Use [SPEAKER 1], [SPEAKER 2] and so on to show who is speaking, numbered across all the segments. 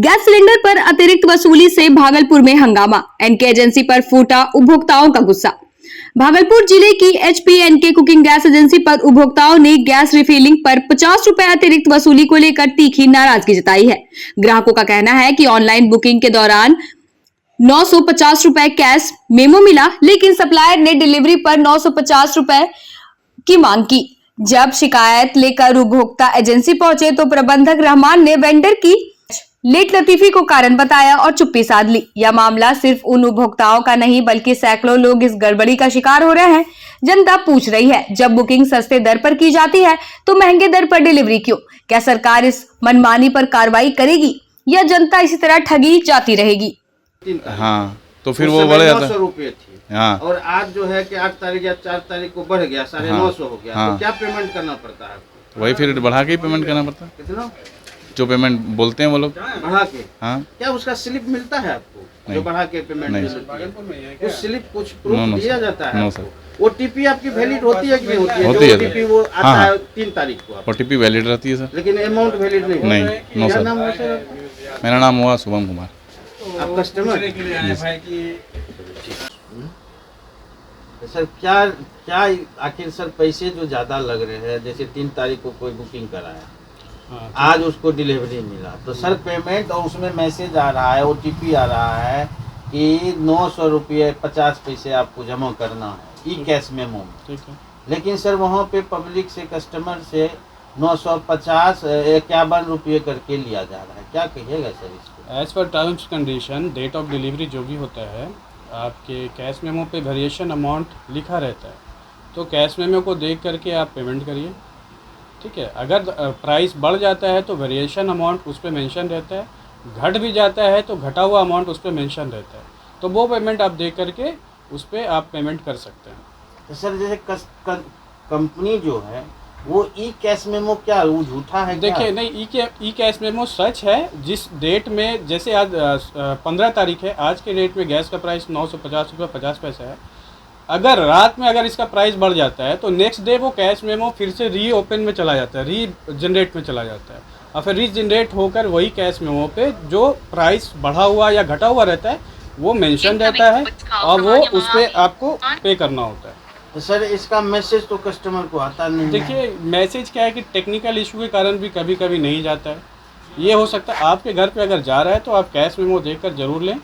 [SPEAKER 1] Gas cylinder पर अतिरिक्त वसूली से भागलपुर में हंगामा, एनके एजेंसी पर फूटा उपभोक्ताओं का गुस्सा। भागलपुर जिले की HP NK cooking gas agency पर उपभोक्ताओं ने गैस रिफिलिंग पर 50 रुपए अतिरिक्त वसूली को लेकर तीखी नाराजगी जताई है। ग्राहकों का कहना है कि ऑनलाइन बुकिंग के दौरान 950 रुपए कैश मेमो मिला, लेकिन सप्लायर ने डिलीवरी पर 950 रुपए की मांग की। जब शिकायत लेकर उपभोक्ता एजेंसी पहुंचे तो प्रबंधक रहमान ने वेंडर की लेट लतीफी को कारण बताया और चुप्पी साध ली। यह मामला सिर्फ उन उपभोक्ताओं का नहीं बल्कि सैकड़ों लोग इस गड़बड़ी का शिकार हो रहे हैं। जनता पूछ रही है, जब बुकिंग सस्ते दर पर की जाती है तो महंगे दर पर डिलीवरी क्यों? क्या सरकार इस मनमानी पर कार्रवाई करेगी या जनता इसी तरह ठगी जाती रहेगी?
[SPEAKER 2] हाँ, तो फिर वो बढ़ जाता
[SPEAKER 3] 900 रुपये थी।
[SPEAKER 2] हाँ।
[SPEAKER 3] और आज जो है कि 8 तारीख या 4 तारीख को बढ़ गया, 950 हो गया।
[SPEAKER 2] हाँ।
[SPEAKER 3] तो क्या पेमेंट करना पड़ता है आपको?
[SPEAKER 2] वही फिर बढ़ा के ही पेमेंट करना पड़ता है।
[SPEAKER 3] कितना
[SPEAKER 2] जो पेमेंट बोलते हैं वो लोग
[SPEAKER 3] बढ़ा के?
[SPEAKER 2] हाँ।
[SPEAKER 3] क्या उसका स्लिप मिलता है आपको?
[SPEAKER 2] नहीं।
[SPEAKER 3] जो बढ़ा के पेमेंट
[SPEAKER 2] नहीं।
[SPEAKER 3] कुछ स्लिप कुछ प्रूफ दिया जाता है?
[SPEAKER 2] No sir.
[SPEAKER 3] ओटीपी आपकी वैलिड होती है कि नहीं होती है?
[SPEAKER 2] होती है।
[SPEAKER 3] ओटीपी वो आता है 3 तारीख को।
[SPEAKER 2] ओटीपी वैलिड रहती है सर,
[SPEAKER 3] लेकिन अमाउंट वैलिड नहीं?
[SPEAKER 2] नहीं। नो
[SPEAKER 3] क्या
[SPEAKER 2] सर।
[SPEAKER 3] नाम है सर?
[SPEAKER 2] मेरा नाम हुआ शुभम कुमार।
[SPEAKER 3] आप कस्टमर? सर क्या आखिर सर पैसे जो ज़्यादा लग रहे हैं, जैसे 3 तारीख को कोई बुकिंग कराया, आज उसको डिलीवरी मिला, तो सर पेमेंट और उसमें मैसेज आ रहा है, ओटीपी आ रहा है कि 900 रुपये 50 पैसे आपको जमा करना है ई कैश मेमो में। लेकिन सर वहाँ पे पब्लिक से, कस्टमर से 951 रुपये करके लिया जा रहा है। क्या कहिएगा सर इसको?
[SPEAKER 4] As per terms condition date of delivery जो भी होता है, आपके कैश मेमो पे वेरिएशन अमाउंट लिखा रहता है, तो कैश मेमो को देख करके आप पेमेंट करिए। ठीक है, अगर प्राइस बढ़ जाता है तो वेरिएशन अमाउंट उस पर मेंशन रहता है, घट भी जाता है तो घटा हुआ अमाउंट उस पर मेंशन रहता है, तो वो पेमेंट आप देख करके उस पर आप पेमेंट कर सकते हैं।
[SPEAKER 3] तो सर जैसे कंपनी जो है वो ई कैश मेमो क्या वो झूठा है?
[SPEAKER 4] देखिए नहीं, ई कैश मेमो सच है। जिस डेट में, जैसे आज 15 तारीख है, आज के डेट में गैस का प्राइस 950 रुपये 50 पैसा है। अगर रात में अगर इसका प्राइस बढ़ जाता है तो नेक्स्ट डे वो कैश मेमो फिर से री ओपन में चला जाता है, री जनरेट में चला जाता है, और फिर री जनरेट होकर वही कैश मेमो पे जो प्राइस बढ़ा हुआ या घटा हुआ रहता है वो मेंशन रहता है और वो उस पर आपको पे करना होता है।
[SPEAKER 3] तो सर इसका मैसेज तो कस्टमर को आता नहीं है।
[SPEAKER 4] देखिए मैसेज क्या है कि टेक्निकल इशू के कारण भी कभी कभी नहीं जाता है। ये हो सकता है आपके घर पे अगर जा रहा है तो आप कैश मेमो देखकर ज़रूर लें,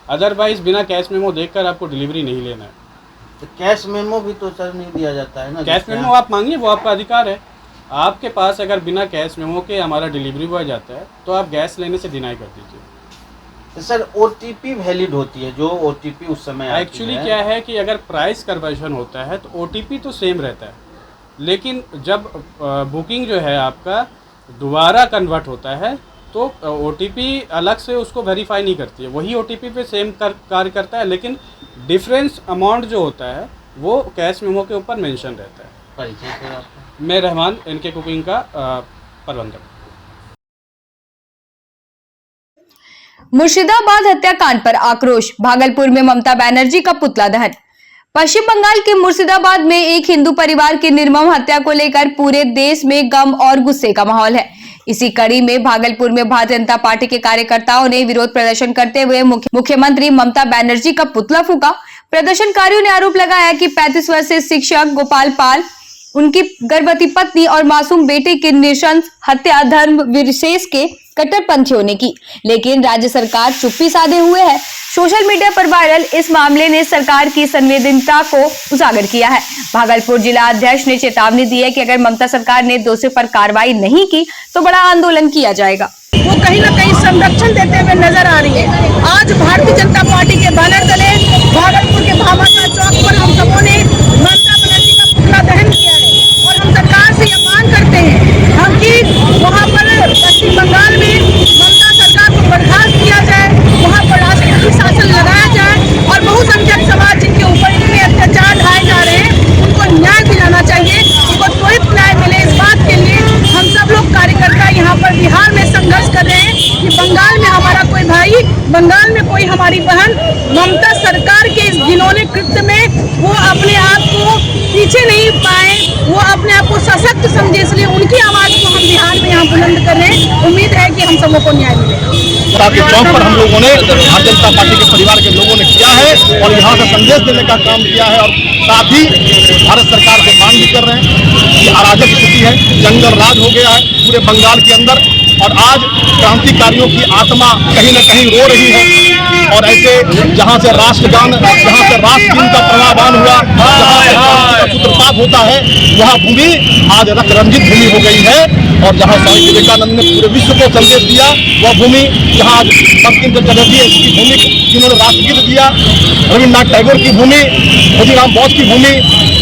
[SPEAKER 4] अदरवाइज़ बिना कैश मेमो देखकर आपको डिलीवरी नहीं लेना है।
[SPEAKER 3] तो कैश मेमो भी तो सर नहीं दिया जाता है ना?
[SPEAKER 4] कैश मेमो आप मांगिए, वो आपका अधिकार है। आपके पास अगर बिना कैश मेमो के हमारा डिलीवरी बॉय जाता है तो आप गैस लेने से डिनाई कर दीजिए।
[SPEAKER 3] तो सर ओटीपी वैलिड होती है, जो ओटीपी उस समय
[SPEAKER 4] एक्चुअली क्या है कि अगर प्राइस कन्वर्जन होता है तो ओटीपी तो सेम रहता है, लेकिन जब बुकिंग जो है आपका दोबारा कन्वर्ट होता है तो ओटीपी अलग से उसको वेरीफाई नहीं करती है, वही ओटीपी पे सेम कार्य करता है, लेकिन डिफरेंस अमाउंट जो होता है वो कैश मेमो के ऊपर मेंशन रहता है।
[SPEAKER 3] परिचय सर आपका?
[SPEAKER 4] मैं रहमान, एनके कुकिंग का प्रबंधक।
[SPEAKER 1] मुर्शिदाबाद हत्याकांड पर आक्रोश, भागलपुर में ममता बनर्जी का पुतला दहन। पश्चिम बंगाल के मुर्शिदाबाद में एक हिंदू परिवार की निर्मम हत्या को लेकर पूरे देश में गम और गुस्से का माहौल है। इसी कड़ी में भागलपुर में भारतीय जनता पार्टी के कार्यकर्ताओं ने विरोध प्रदर्शन करते हुए मुख्यमंत्री ममता बनर्जी का पुतला फूंका। प्रदर्शनकारियों ने आरोप लगाया कि 35 वर्षीय शिक्षक गोपाल पाल, उनकी गर्भवती पत्नी और मासूम बेटे की नृशंस हत्या धर्म विशेष के कट्टरपंथियों ने की, लेकिन राज्य सरकार चुप्पी साधे हुए है। सोशल मीडिया पर वायरल इस मामले ने सरकार की संवेदनशीलता को उजागर किया है। भागलपुर जिला अध्यक्ष ने चेतावनी दी है कि अगर ममता सरकार ने दोषियों पर कार्रवाई नहीं की तो बड़ा आंदोलन किया जाएगा।
[SPEAKER 5] वो कहीं न कहीं संरक्षण देते हुए नजर आ रही है। आज भारतीय जनता पार्टी के बैनर तले भागलपुर के भामाशाह चौक पर हम सबों ने ममता बनर्जी का पुतला दहन किया है और हम सरकार से यह मांग करते हैं हम कि वहाँ पर पश्चिम बंगाल में ममता सरकार को बर्खास्त किया जाए, वहाँ पर राष्ट्रपति शासन लगाया जाए और बहुसंख्यक समाज जिनके ऊपर इतने अत्याचार ढाए जा रहे हैं उनको न्याय दिलाना चाहिए, उनको त्वरित न्याय मिले। इस बात के लिए हम सब लोग कार्यकर्ता यहाँ पर बिहार में संघर्ष कर रहे हैं कि बंगाल में हमारा कोई भाई, बंगाल में हमारी बहन ममता सरकार के इस घिनौने कृत्य में वो अपने आप को पीछे नहीं पाए, वो अपने आप को सशक्त समझे, इसलिए उनकी आवाज को हम बिहार में यहाँ बुलंद कर रहे हैं। उम्मीद है कि हम सबों को न्याय मिलेगा।
[SPEAKER 6] के चौक पर हम लोगों ने भारतीय जनता पार्टी के परिवार के लोगों ने किया है और यहाँ से संदेश देने का काम किया है और साथ ही भारत सरकार से मांग भी कर रहे हैं कि अराजक स्थिति है, जंगल राज हो गया है पूरे बंगाल के अंदर और आज क्रांतिकारियों की आत्मा कहीं न कहीं रो रही है और ऐसे जहाँ से राष्ट्रगान, जहाँ से राष्ट्रगीत का प्रवाहवान हुआ, जहाँ से क्रांति का सूत्रपात होता है, वह भूमि आज रक्त रंजित भूमि हो गई है और जहाँ स्वामी विवेकानंद ने पूरे विश्व को संदेश दिया, वह भूमि जहाँ बंकिम चंद्र चटर्जी की भूमि जिन्होंने राष्ट्रगीत दिया, रविन्द्रनाथ टैगोर की भूमि, खुदीराम बोस की भूमि,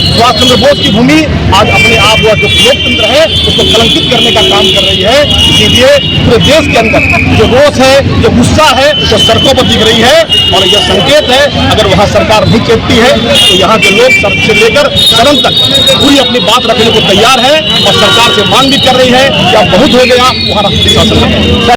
[SPEAKER 6] सुभाष चंद्र बोस की भूमि आज अपने आप वह जो लोकतंत्र है उसको कलंकित करने का काम कर रही है। इसीलिए पूरे देश के अंदर जो रोष है, जो गुस्सा है, जो सड़कों पर दिख रही है और यह संकेत है अगर वहाँ सरकार नहीं चलती है तो यहाँ के लोग सड़क से लेकर सदन तक पूरी अपनी बात रखने को तैयार है और सरकार से मांग भी कर रही है कि अब बहुत हो गया, वहाँ राष्ट्रीय शासन।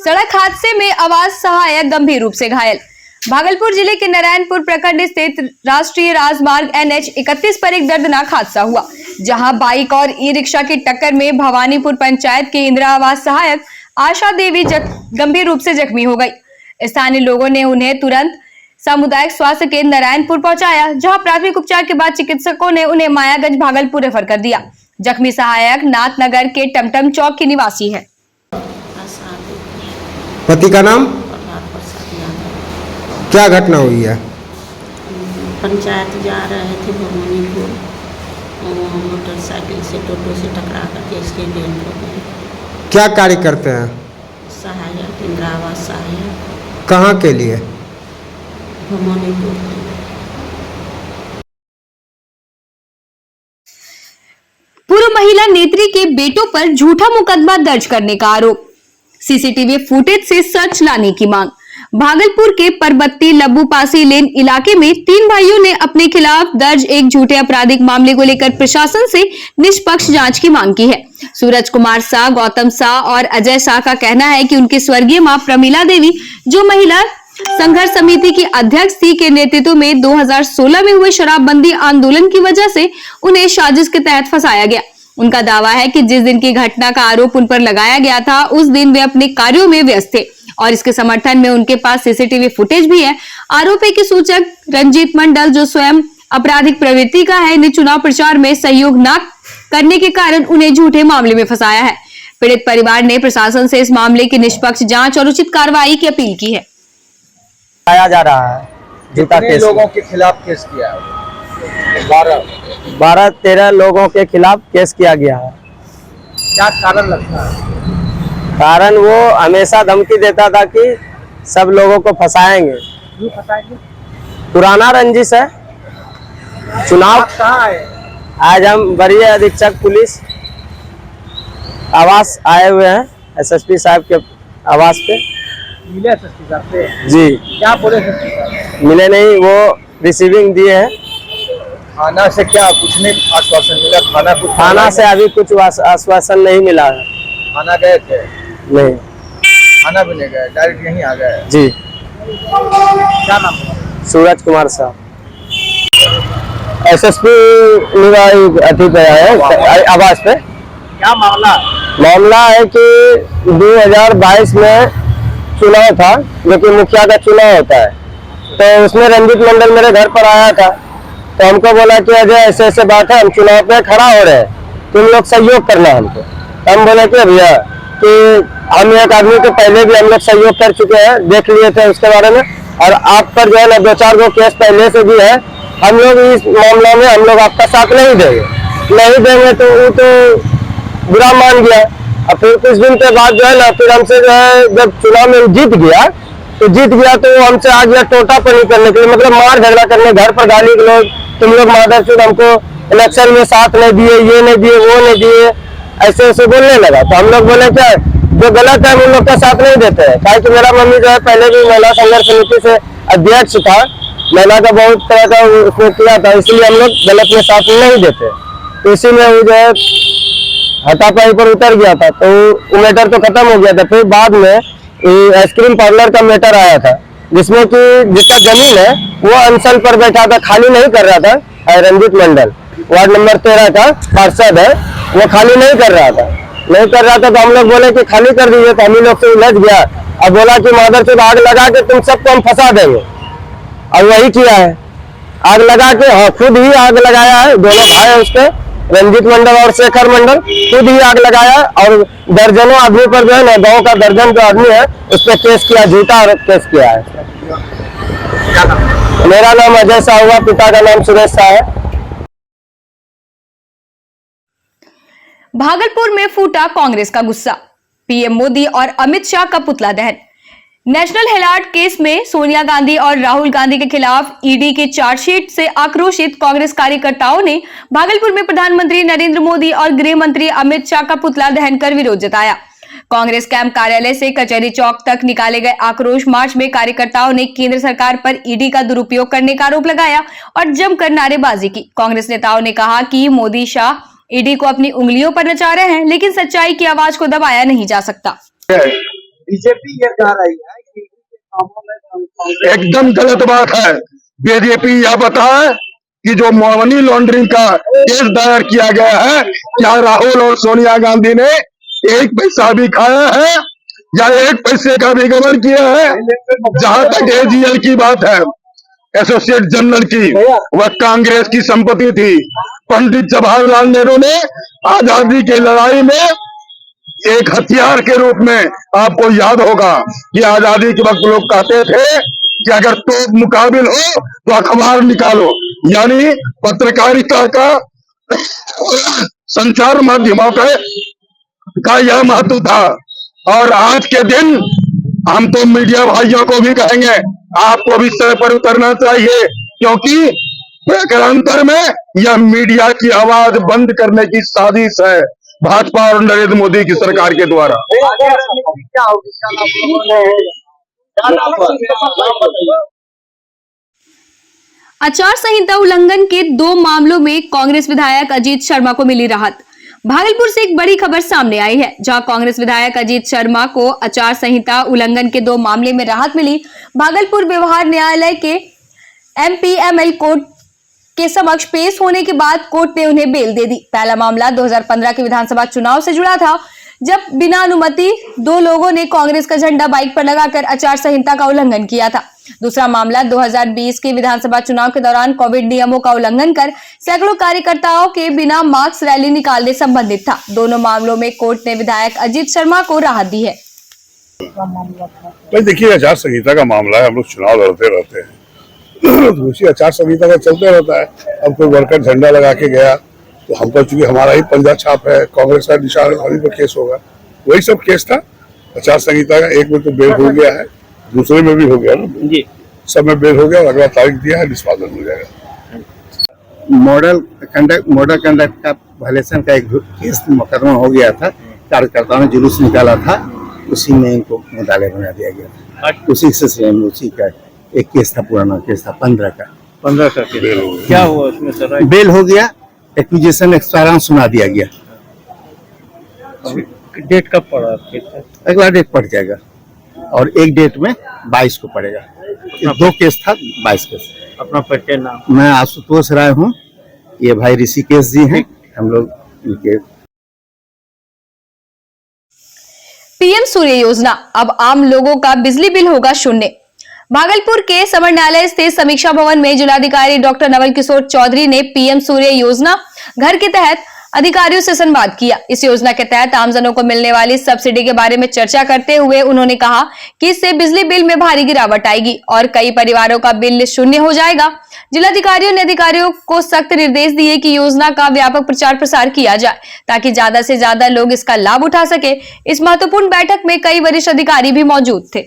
[SPEAKER 1] सड़क हादसे में आवास सहायक गंभीर रूप से घायल। भागलपुर जिले के नारायणपुर प्रखंड स्थित राष्ट्रीय राजमार्ग NH 31 पर एक दर्दनाक हादसा हुआ, जहां बाइक और ई रिक्शा की टक्कर में भवानीपुर पंचायत के इंदिरा आवास सहायक आशा देवी गंभीर रूप से जख्मी हो गई। स्थानीय लोगों ने उन्हें तुरंत सामुदायिक स्वास्थ्य केंद्र नारायणपुर पहुंचाया, जहां प्राथमिक उपचार के बाद चिकित्सकों ने उन्हें मायागंज भागलपुर रेफर कर दिया। जख्मी सहायक नाथनगर के टमटम चौक की निवासी है।
[SPEAKER 7] पति का नाम? क्या घटना हुई है?
[SPEAKER 8] पंचायत जा रहे थे भवानीपुर, मोटरसाइकिल से टोटो से टकरा करके एक्सीडेंट हो गए।
[SPEAKER 7] क्या कार्य करते हैं?
[SPEAKER 8] सहायक, इंदिरा आवास सहायक।
[SPEAKER 7] कहाँ के लिए?
[SPEAKER 8] भवानीपुर।
[SPEAKER 1] पूर्व महिला नेत्री के बेटों पर झूठा मुकदमा दर्ज करने का आरोप, सीसीटीवी फुटेज से सच लाने की मांग। भागलपुर के परबत्ती लब्बू पासी लेन इलाके में 3 भाइयों ने अपने खिलाफ दर्ज एक झूठे आपराधिक मामले को लेकर प्रशासन से निष्पक्ष जांच की मांग की है। सूरज कुमार शाह, गौतम शाह और अजय शाह का कहना है कि उनकी स्वर्गीय मां प्रमीला देवी, जो महिला संघर्ष समिति की अध्यक्ष थी, के नेतृत्व में 2016 में हुए शराबबंदी आंदोलन की वजह से उन्हें साजिश के तहत फंसाया गया। उनका दावा है कि जिस दिन की घटना का आरोप उन पर लगाया गया था, उस दिन वे अपने कार्यों में व्यस्त थे और इसके समर्थन में उनके पास सीसीटीवी फुटेज भी है। आरोप है कि सूचक रंजीत मंडल, जो स्वयं आपराधिक प्रवृत्ति का है, ने चुनाव प्रचार में सहयोग न करने के कारण उन्हें झूठे मामले में फंसाया है। पीड़ित परिवार ने प्रशासन से इस मामले की निष्पक्ष जांच और उचित कार्रवाई की अपील की है।
[SPEAKER 9] पाया जा रहा है
[SPEAKER 6] कितने लोगों के खिलाफ केस किया है?
[SPEAKER 9] 12-13 लोगों के खिलाफ केस किया गया है।
[SPEAKER 6] क्या कारण लगता है?
[SPEAKER 9] कारण वो हमेशा धमकी देता था कि सब लोगों को फंसाएंगे।
[SPEAKER 6] क्यों फंसाएंगे? पुराना
[SPEAKER 9] रंजिश है। चुनाव
[SPEAKER 6] कहाँ है?
[SPEAKER 9] आज हम वरीय अधीक्षक पुलिस आवास आए हुए हैं, SSP साहब के आवास पे।
[SPEAKER 6] मिले SSP साहब से?
[SPEAKER 9] जी।
[SPEAKER 6] क्या बोले SSP साहब?
[SPEAKER 9] मिले नहीं, वो रिसीविंग दिए हैं।
[SPEAKER 6] थाना से क्या कुछ नहीं आश्वासन मिला?
[SPEAKER 9] थाना से अभी कुछ आश्वासन नहीं मिला है।
[SPEAKER 6] थाना गए थे?
[SPEAKER 9] नहीं,
[SPEAKER 6] थाना भी नहीं गए, डायरेक्ट यहीं आ गए।
[SPEAKER 9] जी।
[SPEAKER 6] क्या नाम है?
[SPEAKER 9] सूरज कुमार साहब। SSP अथी पे है आवास पे।
[SPEAKER 6] क्या मामला?
[SPEAKER 9] मामला है कि 2022 में चुनाव था, जो कि मुखिया का चुनाव होता है, तो उसमें रंजीत मंडल मेरे घर पर आया था। तो हमको बोला कि अजय ऐसे ऐसे बात है, हम चुनाव पे खड़ा हो रहे हैं, तुम लोग सहयोग करना हमको। हम बोले कि भैया कि हम एक आदमी को पहले भी हम लोग सहयोग कर चुके हैं, देख लिए थे उसके बारे में, और आप पर जो है ना 2-4 गो केस पहले से भी है। हम लोग इस मामला में हम लोग आपका साथ नहीं देंगे तो वो तो बुरा मान गया। और फिर कुछ दिन के बाद जो है ना, फिर हमसे जो है जब चुनाव में जीत गया तो वो हमसे आ गया टोटापनी करने के लिए, मतलब मार झगड़ा करने, घर पर गाली गलौज, तुम लोग मादरचोद, हमको इलेक्शन में साथ नहीं दिए, ये नहीं दिए, वो नहीं दिए, ऐसे ऐसे बोलने लगा। तो हम लोग बोले क्या जो गलत है हम लोग का साथ नहीं देते हैं, क्या कि मेरा मम्मी जो है पहले भी महिला संघर्ष समिति से अध्यक्ष था, महिला का बहुत तरह का उसने किया था, इसलिए हम लोग गलत में साथ नहीं देते। तो इसी में वो जो है हाथापाई पर उतर गया था, तो वो मैटर तो खत्म हो गया था। फिर बाद में आइसक्रीम पार्लर का मैटर आया था, जिसमें कि जिसका जमीन है वो अनशन पर बैठा था, खाली नहीं कर रहा था। रंजीत मंडल वार्ड नंबर 13 का पार्षद है, वो खाली नहीं कर रहा था। तो हम लोग बोले कि खाली कर दीजिए, तो हम ही लोग से उलझ गया। अब बोला कि मादरचोद आग लगा के तुम सबको हम फंसा देंगे। अब वही किया है, आग लगा के, हाँ खुद ही आग लगाया है। दोनों भाई है उसके, रंजीत मंडल और शेखर मंडल, खुद ही आग लगाया और दर्जनों आदमी पर जो है ना, गाँव का दर्जन जो आदमी है उस पर केस किया, झूठा केस किया है। मेरा नाम अजय शाह हुआ, पिता का नाम सुरेश शाह है।
[SPEAKER 1] भागलपुर में फूटा कांग्रेस का गुस्सा, पीएम मोदी और अमित शाह का पुतला दहन। नेशनल हेराल्ड केस में सोनिया गांधी और राहुल गांधी के खिलाफ ईडी के चार्जशीट से आक्रोशित कांग्रेस कार्यकर्ताओं ने भागलपुर में प्रधानमंत्री नरेंद्र मोदी और गृह मंत्री अमित शाह का पुतला दहन कर विरोध जताया। कांग्रेस कैंप कार्यालय से कचहरी चौक तक निकाले गए आक्रोश मार्च में कार्यकर्ताओं ने केंद्र सरकार पर ईडी का दुरुपयोग करने का आरोप लगाया और जमकर नारेबाजी की। कांग्रेस नेताओं ने कहा कि मोदी शाह ईडी को अपनी उंगलियों पर नचा रहे हैं, लेकिन सच्चाई की आवाज को दबाया नहीं जा सकता।
[SPEAKER 10] बीजेपी ये कह रही है कि एकदम गलत बात है। बीजेपी यह बताए कि जो मनी लॉन्ड्रिंग का केस दायर किया गया है, क्या राहुल और सोनिया गांधी ने एक पैसा भी खाया है या एक पैसे का भी गबन किया है? जहां तक एजीएल की बात है, एसोसिएट जनरल की, वह कांग्रेस की संपत्ति थी। पंडित जवाहरलाल नेहरू ने आजादी की लड़ाई में एक हथियार के रूप में, आपको याद होगा कि आजादी के वक्त लोग कहते थे कि अगर तोप मुकाबिल हो तो अखबार निकालो, यानी पत्रकारिता का, संचार माध्यमों का यह महत्व था। और आज के दिन हम तो मीडिया भाइयों को भी कहेंगे, आपको भी सर पर उतरना चाहिए, क्योंकि प्रकारांतर में यह मीडिया की आवाज बंद करने की साजिश है भाजपा और नरेंद्र मोदी की सरकार के द्वारा।
[SPEAKER 1] आचार संहिता उल्लंघन के 2 मामलों में कांग्रेस विधायक अजीत शर्मा को मिली राहत। भागलपुर से एक बड़ी खबर सामने आई है, जहां कांग्रेस विधायक अजीत शर्मा को आचार संहिता उल्लंघन के 2 मामले में राहत मिली। भागलपुर व्यवहार न्यायालय के एमपीएमएल कोर्ट के समक्ष पेश होने के बाद कोर्ट ने उन्हें बेल दे दी। पहला मामला 2015 के विधानसभा चुनाव से जुड़ा था, जब बिना अनुमति 2 लोगों ने कांग्रेस का झंडा बाइक पर लगाकर आचार संहिता का उल्लंघन किया था। दूसरा मामला 2020 के विधानसभा चुनाव के दौरान कोविड नियमों का उल्लंघन कर सैकड़ों कार्यकर्ताओं के बिना मास्क रैली निकालने संबंधित था। दोनों मामलों में कोर्ट ने विधायक अजीत शर्मा को राहत दी है।
[SPEAKER 10] भाई देखिए, आचार संहिता का मामला है, हम लोग चुनाव लड़ते रहते हैं तो उसी आचार संहिता का चलते रहता है। अब कोई वर्कर झंडा लगा के गया तो हम पर, चूंकि हमारा ही पंजा छाप है, कांग्रेस का निशान, हमी पर केस होगा। वही सब केस था आचार संहिता का। एक में तो बेल हो गया है, दूसरे में भी हो गया ना जी, सब में बेल हो गया और अगला तारीख दिया है, निष्पादन हो जाएगा।
[SPEAKER 11] मॉडल कंडक्ट का वायलेशन का एक केस मुकदमा हो गया था, कार्यकर्ताओं ने जुलूस निकाला था, उसी में इनको मुद्दाले बना दिया गया। उसी से सेम उसी का एक केस था, पुराना केस था 15 का बेल हो गया। क्या हुआ उसमें सर? बेल हो गया, एक्विजिशन एक्सपायरेंस सुना दिया गया।
[SPEAKER 12] डेट कब पड़ा?
[SPEAKER 11] अगला डेट पड़ जाएगा और एक डेट में 22 को पड़ेगा। 2 केस था, 22 केस।
[SPEAKER 12] अपना परिचय नाम?
[SPEAKER 11] मैं आशुतोष राय हूँ, ये भाई ऋषिकेश जी हैं, हम लोग इनके।
[SPEAKER 1] पीएम सूर्य योजना, अब आम लोगों का बिजली बिल होगा शून्य। भागलपुर के समर न्यायालय स्थित समीक्षा भवन में जिलाधिकारी डॉक्टर नवल किशोर चौधरी ने पीएम सूर्य योजना घर के तहत अधिकारियों से संवाद किया। इस योजना के तहत आमजनों को मिलने वाली सब्सिडी के बारे में चर्चा करते हुए उन्होंने कहा कि इससे बिजली बिल में भारी गिरावट आएगी और कई परिवारों का बिल शून्य हो जाएगा। जिलाधिकारियों ने अधिकारियों को सख्त निर्देश दिए कि योजना का व्यापक प्रचार प्रसार किया जाए ताकि ज्यादा से ज्यादा लोग इसका लाभ उठा सके। इस महत्वपूर्ण बैठक में कई वरिष्ठ अधिकारी भी मौजूद थे।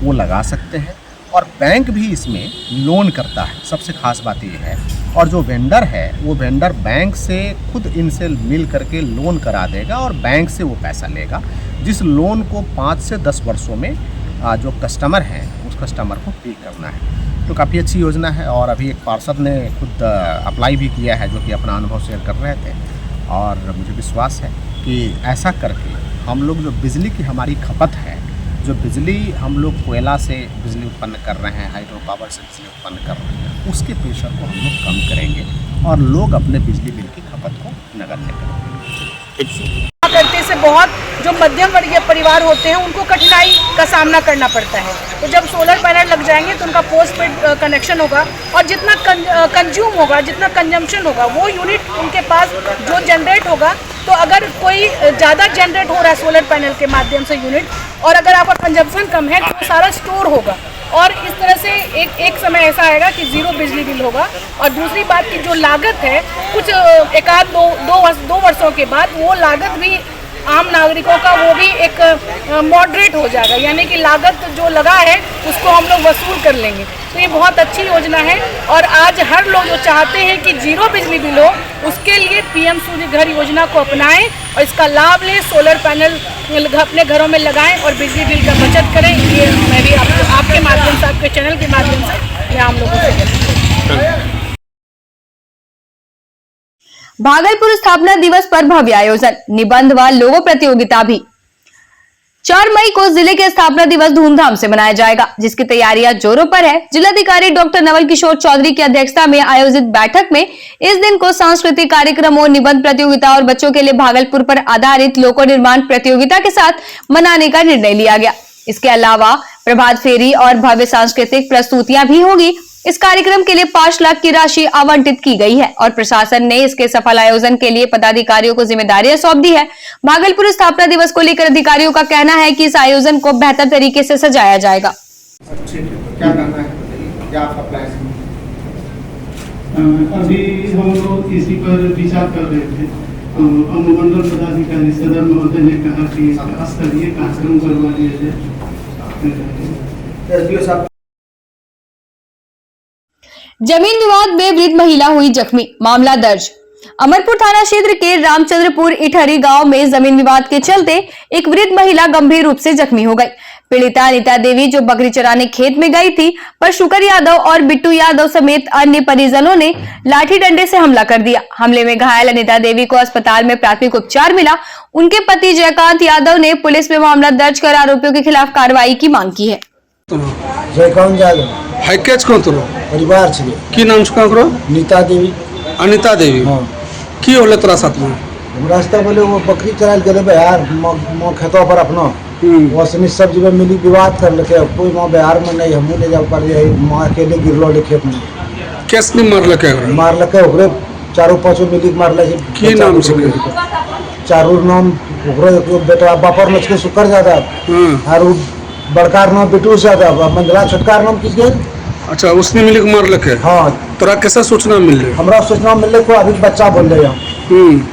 [SPEAKER 13] वो लगा सकते हैं और बैंक भी इसमें लोन करता है, सबसे खास बात ये है। और जो वेंडर है वो वेंडर बैंक से खुद इनसे मिल करके लोन करा देगा और बैंक से वो पैसा लेगा, जिस लोन को 5 से 10 वर्षों में जो कस्टमर है उस कस्टमर को पे करना है। तो काफ़ी अच्छी योजना है और अभी एक पार्षद ने खुद अप्लाई भी किया है, जो कि अपना अनुभव शेयर कर रहे थे। और मुझे विश्वास है कि ऐसा करके हम लोग जो बिजली की हमारी खपत है जो बिजली हम लोग कोयला से बिजली उत्पन्न कर रहे हैं, हाइड्रो पावर से बिजली उत्पन्न कर रहे हैं, उसके प्रेशर को हम लोग कम करेंगे और लोग अपने बिजली बिल की खपत को नगण्य करेंगे।
[SPEAKER 5] करते से बहुत जो मध्यम वर्गीय परिवार होते हैं उनको कठिनाई का सामना करना पड़ता है। तो जब सोलर पैनल लग जाएंगे तो उनका पोस्ट पेड कनेक्शन होगा और जितना कंज्यूम होगा, जितना कंजम्पशन होगा, वो यूनिट उनके पास जो जनरेट होगा, तो अगर कोई ज़्यादा जनरेट हो रहा है सोलर पैनल के माध्यम से यूनिट, और अगर आपका कंजम्पशन कम है तो सारा स्टोर होगा और इस तरह से एक समय ऐसा आएगा कि ज़ीरो बिजली बिल होगा। और दूसरी बात की जो लागत है, कुछ एक आध दो वर्षों के बाद वो लागत भी आम नागरिकों का वो भी एक मॉडरेट हो जाएगा, यानी कि लागत जो लगा है उसको हम लोग वसूल कर लेंगे। तो ये बहुत अच्छी योजना है और आज हर लोग जो चाहते हैं कि जीरो बिजली बिल हो, उसके लिए पीएम सूर्य घर योजना को अपनाएं और इसका लाभ लें, सोलर पैनल अपने घरों में लगाएं और बिजली बिल का बचत करें। ये मैं भी आपके माध्यम से, आपके चैनल के माध्यम से मैं आम लोगों से कहती हूं।
[SPEAKER 1] भागलपुर स्थापना दिवस पर भव्य आयोजन, निबंध व लोगो प्रतियोगिता भी। 4 मई को जिले के स्थापना दिवस धूमधाम से मनाया जाएगा, जिसकी तैयारियां जोरों पर है। जिलाधिकारी डॉक्टर नवल किशोर चौधरी की अध्यक्षता में आयोजित बैठक में इस दिन को सांस्कृतिक कार्यक्रमों, निबंध प्रतियोगिता और बच्चों के लिए भागलपुर पर आधारित लोको निर्माण प्रतियोगिता के साथ मनाने का निर्णय लिया गया। इसके अलावा प्रभात फेरी और भव्य सांस्कृतिक प्रस्तुतियां भी होगी। इस कार्यक्रम के लिए 5 लाख की राशि आवंटित की गई है और प्रशासन ने इसके सफल आयोजन के लिए पदाधिकारियों को जिम्मेदारियां सौंप दी है। भागलपुर स्थापना दिवस को लेकर अधिकारियों का कहना है कि इस आयोजन को बेहतर तरीके से सजाया जाएगा।
[SPEAKER 6] क्या करना है, क्या आपका प्लान है?
[SPEAKER 12] अभी हम लोग इसी पर विचार कर रहे थे। अनुमंडल पदाधिकारी सदर महोदय ने कहा कि स्तरीय कार्यक्रम करवा दिया जाए।
[SPEAKER 1] जमीन विवाद में वृद्ध महिला हुई जख्मी, मामला दर्ज। अमरपुर थाना क्षेत्र के रामचंद्रपुर इठहरी गांव में जमीन विवाद के चलते एक वृद्ध महिला गंभीर रूप से जख्मी हो गई। पीड़िता अनिता देवी जो बकरी चराने खेत में गई थी, पर शुकर यादव और बिट्टू यादव समेत अन्य परिजनों ने लाठी डंडे से हमला कर दिया। हमले में घायल अनिता देवी को अस्पताल में प्राथमिक उपचार मिला। उनके पति जयकांत यादव ने पुलिस में मामला दर्ज कर आरोपियों के खिलाफ कार्रवाई की मांग की है।
[SPEAKER 6] जयकांत यादव
[SPEAKER 12] हाइकेच कौन तुम
[SPEAKER 6] परिवार छे
[SPEAKER 12] की नाम छुका करो?
[SPEAKER 6] नीता देवी।
[SPEAKER 12] अनिता देवी।
[SPEAKER 6] हाँ।
[SPEAKER 12] की होले तोरा साथ में?
[SPEAKER 6] रास्ता बोले वो बकरी चराल गए बिहार खेतों पर अपना वसनी सब्जी में मिली विवाद कर लेके कोई माँ बिहार में नहीं, हमू ले जाओ पर माँ अकेले गिरलो ले खेत में।
[SPEAKER 12] कैस नहीं मार लके?
[SPEAKER 6] मार लके ओकरे 4-5 मिली मार ले।
[SPEAKER 12] की नाम छे?
[SPEAKER 6] चारू नाम ओकरे बेटा बापर में के शुक्र ज्यादा और बड़कार नाम बिट्टू यादव, मंजला छोटकार नाम किस गए?
[SPEAKER 12] अच्छा, उसने मिली के मार लके?
[SPEAKER 6] हाँ।
[SPEAKER 12] तोरा कैसा सूचना मिल रही?
[SPEAKER 6] हमरा सूचना मिल रही, अभी बच्चा बोल रहे हैं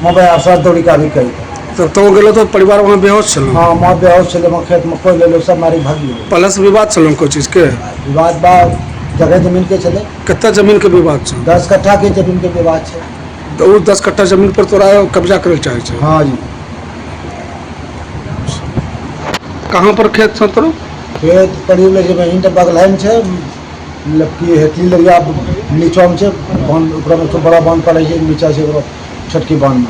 [SPEAKER 6] मोबाइल साथ दौड़ी का भी कही
[SPEAKER 12] तो गेलो तो परिवार वहाँ बेहोश चलो?
[SPEAKER 6] हाँ, माँ बेहोश चले, खेत में कोई ले लो, सब मारी भाग गए।
[SPEAKER 12] प्लस विवाद चलो कोई चीज के?
[SPEAKER 6] विवाद बा जगह जमीन के चले।
[SPEAKER 12] कितना जमीन के विवाद छे?
[SPEAKER 6] 10 कट्ठा के जमीन के विवाद छे।
[SPEAKER 12] तो 10 कट्ठा जमीन पर तोरा कब्जा करे चाहे छे?
[SPEAKER 6] हाँ जी।
[SPEAKER 12] कहाँ पर खेत छ तोरो?
[SPEAKER 6] खेत करीब लगे महीन तक बगल छे, लपकी हेतली लगिया नीचा में छे, बांध ऊपर में तो बड़ा बांध पड़े छे, नीचा से ओकरा छोटकी बांध में।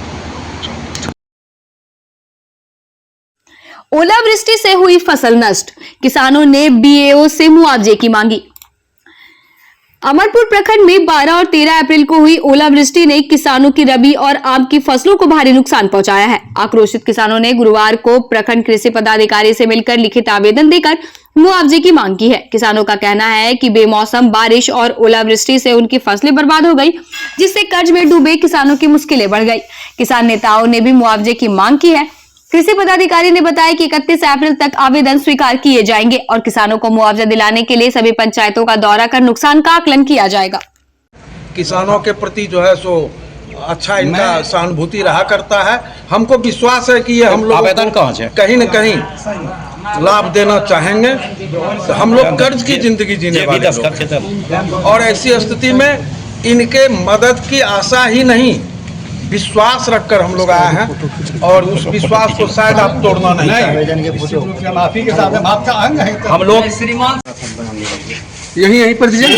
[SPEAKER 1] ओलावृष्टि से हुई फसल नष्ट, किसानों ने बीएओ से मुआवजे की मांगी। अमरपुर प्रखंड में 12 और 13 अप्रैल को हुई ओलावृष्टि ने किसानों की रबी और आम की फसलों को भारी नुकसान पहुंचाया है। आक्रोशित किसानों ने गुरुवार को प्रखंड कृषि पदाधिकारी से मिलकर लिखित आवेदन देकर मुआवजे की मांग की है। किसानों का कहना है कि बेमौसम बारिश और ओलावृष्टि से उनकी फसलें बर्बाद हो गई, जिससे कर्ज में डूबे किसानों की मुश्किलें बढ़ गई। किसान नेताओं ने भी मुआवजे की मांग की है। कृषि पदाधिकारी ने बताया कि 31 अप्रैल तक आवेदन स्वीकार किए जाएंगे और किसानों को मुआवजा दिलाने के लिए सभी पंचायतों का दौरा कर नुकसान का आकलन किया जाएगा।
[SPEAKER 6] किसानों के प्रति जो है सो अच्छा इनका सहानुभूति रहा करता है। हमको विश्वास है कि ये हम लोग आवेदन कहीं न कहीं लाभ देना चाहेंगे। तो हम लोग कर्ज की जिंदगी जीने वाले लोग, और ऐसी स्थिति में इनके मदद की आशा ही नहीं, विश्वास रखकर हम लोग आए हैं और उस विश्वास को शायद आप तोड़ना नहीं चाहेंगे।
[SPEAKER 12] माफी के साथ आपका अंग है
[SPEAKER 6] हम लोग
[SPEAKER 12] यहीं पर दीजिए,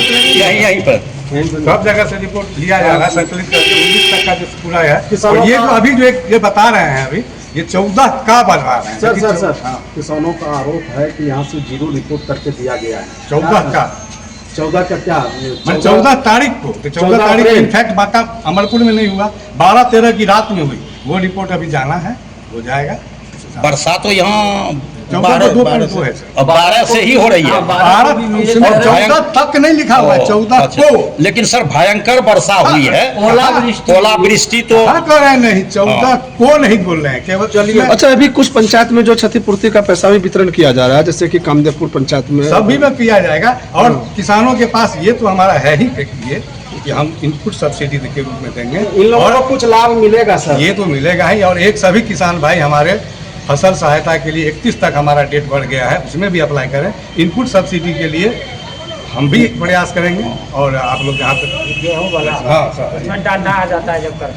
[SPEAKER 6] यहीं पर
[SPEAKER 12] सब जगह से रिपोर्ट लिया जा रहा है, संकलित करके 19 तक का जो पूरा है। और ये जो अभी जो ये बता रहे हैं अभी
[SPEAKER 6] ये 14 का बनवा रहे हैं।
[SPEAKER 13] सर किसानों का आरोप है कि यहाँ से जीरो रिपोर्ट करके दिया गया है।
[SPEAKER 6] 14 का
[SPEAKER 13] 14 का क्या?
[SPEAKER 6] 14 तारीख को, तो 14 तारीख को इनफैक्ट बाका अमरपुर में नहीं हुआ, 12-13 की रात में हुई। वो रिपोर्ट अभी जाना है, हो जाएगा।
[SPEAKER 14] वर्षा तो यहाँ
[SPEAKER 6] 12 है सर,
[SPEAKER 14] 12 से ही हो रही है।
[SPEAKER 6] 14 तक नहीं लिखा हुआ है, 14 को।
[SPEAKER 14] लेकिन सर भयंकर वर्षा हुई है, ओलावृष्टि तो
[SPEAKER 6] कर रहे नहीं, 14 को नहीं बोल रहे हैं केवल। चलिए,
[SPEAKER 13] अच्छा, अभी कुछ पंचायत में जो क्षतिपूर्ति का पैसा भी वितरण किया जा रहा है, जैसे कि कामदेवपुर पंचायत में,
[SPEAKER 6] सभी में किया जाएगा। और किसानों के पास ये तो हमारा है ही कि हम इनपुट सब्सिडी के रूप में देंगे।
[SPEAKER 13] इन लोगों को कुछ लाभ मिलेगा सर?
[SPEAKER 6] ये तो मिलेगा ही। और एक सभी किसान भाई हमारे फसल सहायता के लिए 31 तक हमारा डेट बढ़ गया है, उसमें भी अप्लाई करें। इनपुट सब्सिडी के लिए हम भी प्रयास करेंगे और आप लोग जहाँ तक, हाँ सर, डालना आ जाता है जब कर